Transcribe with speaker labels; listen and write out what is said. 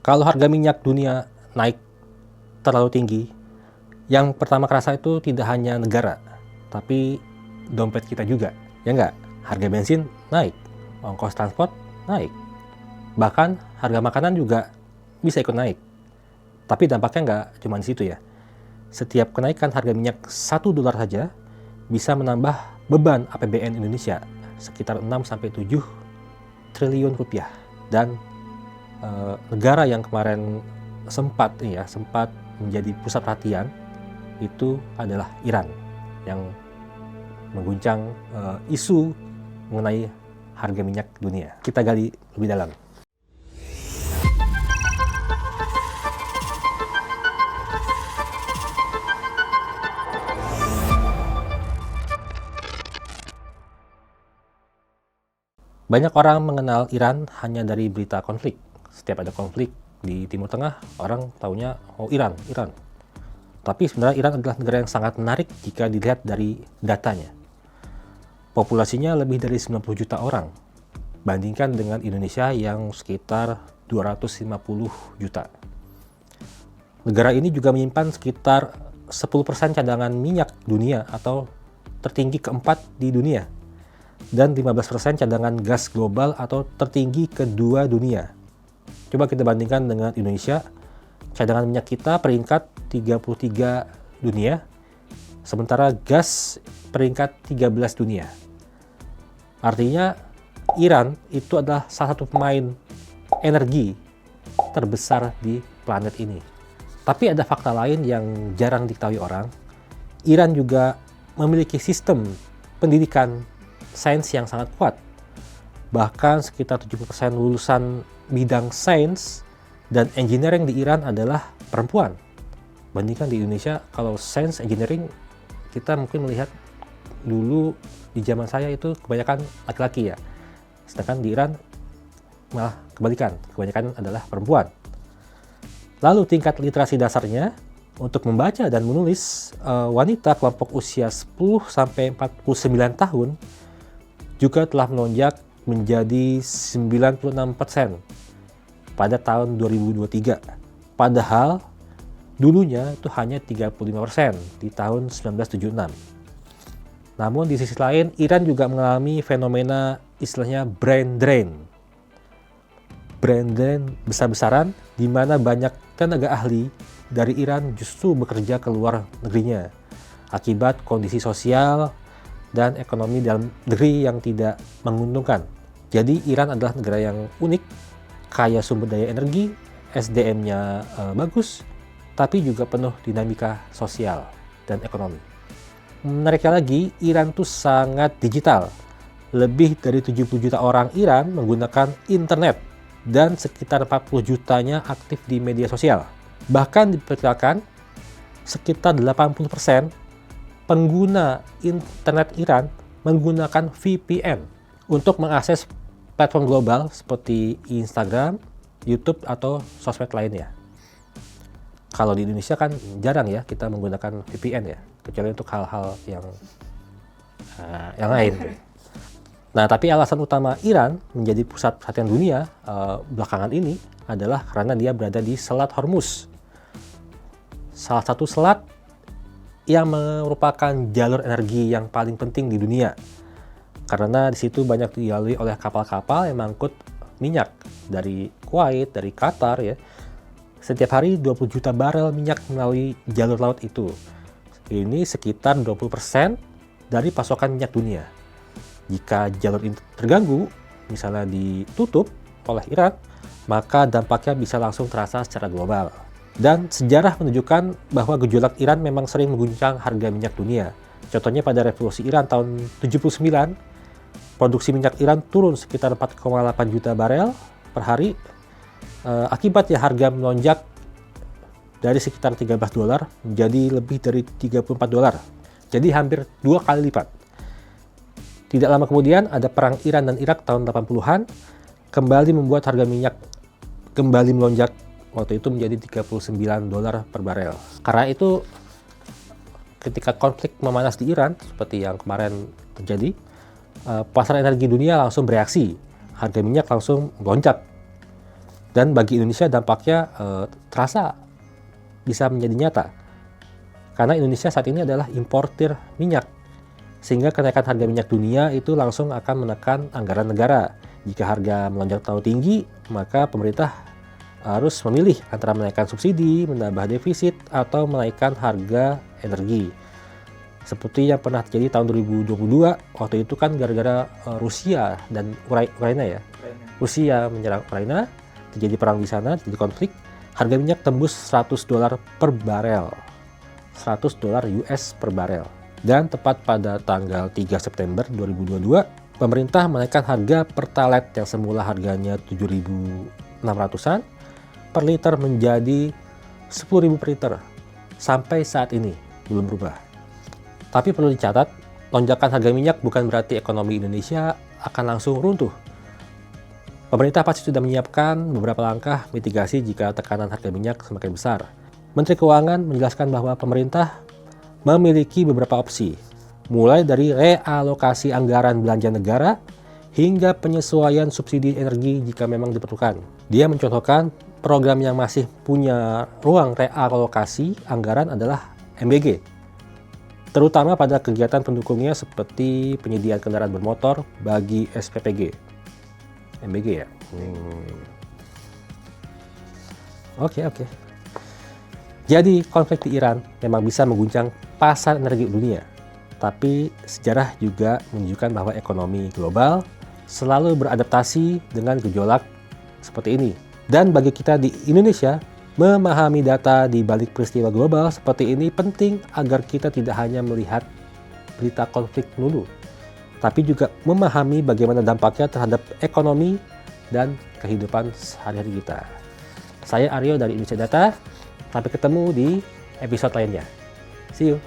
Speaker 1: Kalau harga minyak dunia naik terlalu tinggi, yang pertama kerasa itu tidak hanya negara, tapi dompet kita juga. Ya nggak? Harga bensin naik, ongkos transport naik. Bahkan harga makanan juga bisa ikut naik. Tapi dampaknya nggak cuma di situ ya. Setiap kenaikan harga minyak $1 saja bisa menambah beban APBN Indonesia sekitar 6-7 triliun rupiah. Dan negara yang kemarin sempat menjadi pusat perhatian itu adalah Iran yang mengguncang isu mengenai harga minyak dunia. Kita gali lebih dalam. Banyak orang mengenal Iran hanya dari berita konflik. Setiap ada konflik di Timur Tengah, orang taunya, oh Iran. Tapi sebenarnya Iran adalah negara yang sangat menarik jika dilihat dari datanya. Populasinya lebih dari 90 juta orang, bandingkan dengan Indonesia yang sekitar 250 juta. Negara ini juga menyimpan sekitar 10% cadangan minyak dunia atau tertinggi keempat di dunia, dan 15% cadangan gas global atau tertinggi kedua dunia. Coba kita bandingkan dengan Indonesia, cadangan minyak kita peringkat 33 dunia, sementara gas peringkat 13 dunia. Artinya Iran itu adalah salah satu pemain energi terbesar di planet ini. Tapi ada fakta lain yang jarang diketahui orang. Iran juga memiliki sistem pendidikan sains yang sangat kuat. Bahkan sekitar 70% lulusan bidang sains dan engineering di Iran adalah perempuan. Bandingkan di Indonesia, kalau sains engineering kita mungkin melihat dulu di zaman saya itu kebanyakan laki-laki ya. Sedangkan di Iran malah kebalikan, kebanyakan adalah perempuan. Lalu tingkat literasi dasarnya untuk membaca dan menulis, wanita kelompok usia 10-49 tahun juga telah melonjak menjadi 96% pada tahun 2023. Padahal dulunya itu hanya 35% di tahun 1976. Namun di sisi lain, Iran juga mengalami fenomena istilahnya brain drain. Brain drain besar-besaran di mana banyak tenaga ahli dari Iran justru bekerja ke luar negerinya akibat kondisi sosial dan ekonomi dalam negeri yang tidak menguntungkan. Jadi Iran adalah negara yang unik, kaya sumber daya energi, SDM-nya bagus, tapi juga penuh dinamika sosial dan ekonomi. Menariknya lagi, Iran tuh sangat digital. Lebih dari 70 juta orang Iran menggunakan internet dan sekitar 40 jutanya aktif di media sosial. Bahkan diperkirakan sekitar 80% pengguna internet Iran menggunakan VPN untuk mengakses platform global seperti Instagram, YouTube, atau sosmed lainnya. Kalau di Indonesia kan jarang ya kita menggunakan VPN ya, kecuali untuk hal-hal yang lain. Nah, tapi alasan utama Iran menjadi pusat perhatian dunia belakangan ini adalah karena dia berada di Selat Hormuz. Salah satu selat yang merupakan jalur energi yang paling penting di dunia. Karena di situ banyak dilalui oleh kapal-kapal yang mengangkut minyak dari Kuwait, dari Qatar ya. Setiap hari 20 juta barel minyak melalui jalur laut itu. Ini sekitar 20% dari pasokan minyak dunia. Jika jalur ini terganggu, misalnya ditutup oleh Iran, maka dampaknya bisa langsung terasa secara global. Dan sejarah menunjukkan bahwa gejolak Iran memang sering mengguncang harga minyak dunia. Contohnya pada revolusi Iran tahun 79, produksi minyak Iran turun sekitar 4,8 juta barel per hari. Akibatnya harga melonjak dari sekitar $13 menjadi lebih dari $34. Jadi hampir 2 kali lipat. Tidak lama kemudian ada perang Iran dan Irak tahun 80-an, kembali membuat harga minyak kembali melonjak waktu itu menjadi $39 per barel. Karena itu ketika konflik memanas di Iran seperti yang kemarin terjadi, pasar energi dunia langsung bereaksi, harga minyak langsung melonjak. Dan bagi Indonesia dampaknya terasa bisa menjadi nyata. Karena Indonesia saat ini adalah importir minyak. Sehingga kenaikan harga minyak dunia itu langsung akan menekan anggaran negara. Jika harga melonjak terlalu tinggi, maka pemerintah harus memilih antara menaikkan subsidi, menambah defisit, atau menaikkan harga energi. Seperti yang pernah terjadi tahun 2022, waktu itu kan gara-gara Rusia dan Ukraina ya. Rusia menyerang Ukraina, terjadi perang di sana, terjadi konflik, harga minyak tembus $100 per barel. $100 US per barel. Dan tepat pada tanggal 3 September 2022, pemerintah menaikkan harga Pertalite yang semula harganya 7.600-an per liter menjadi 10.000 per liter. Sampai saat ini belum berubah. Tapi perlu dicatat, lonjakan harga minyak bukan berarti ekonomi Indonesia akan langsung runtuh. Pemerintah pasti sudah menyiapkan beberapa langkah mitigasi jika tekanan harga minyak semakin besar. Menteri Keuangan menjelaskan bahwa pemerintah memiliki beberapa opsi, mulai dari realokasi anggaran belanja negara hingga penyesuaian subsidi energi jika memang diperlukan. Dia mencontohkan program yang masih punya ruang realokasi anggaran adalah MBG, terutama pada kegiatan pendukungnya seperti penyediaan kendaraan bermotor bagi SPPG. MBG ya? Oke. Jadi konflik di Iran memang bisa mengguncang pasar energi dunia. Tapi sejarah juga menunjukkan bahwa ekonomi global selalu beradaptasi dengan gejolak seperti ini. Dan bagi kita di Indonesia, memahami data di balik peristiwa global seperti ini penting agar kita tidak hanya melihat berita konflik melulu, tapi juga memahami bagaimana dampaknya terhadap ekonomi dan kehidupan sehari-hari kita. Saya Aryo dari Indonesia Data. Sampai ketemu di episode lainnya. See you!